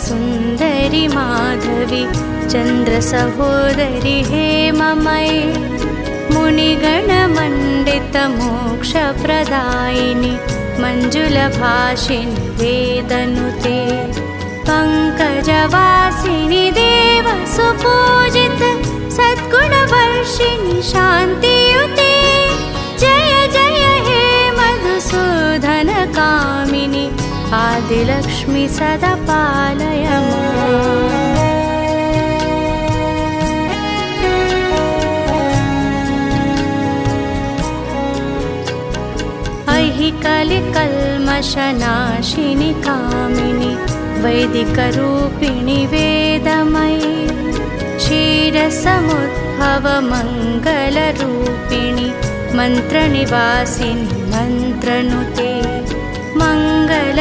सुन्दरि माधवी चन्द्रसहोदरि हेममयी मुनिगणमण्डित मोक्षप्रदायिनि मञ्जुलभाषिणि वेदनुते पङ्कजवासिनि देवसुपूजित सद्गुणवर्षिणि शान्तियुते जय जय हे मधुसूदनकामिनि आदिलक्ष्मि सदा पालय माम्। कलिकल्मषनाशिनि कामिनि वैदिकरूपिणि वेदमयी क्षीरसमुद्भव मङ्गलरूपिणि मन्त्रनिवासिनि मन्त्रनुते मङ्गल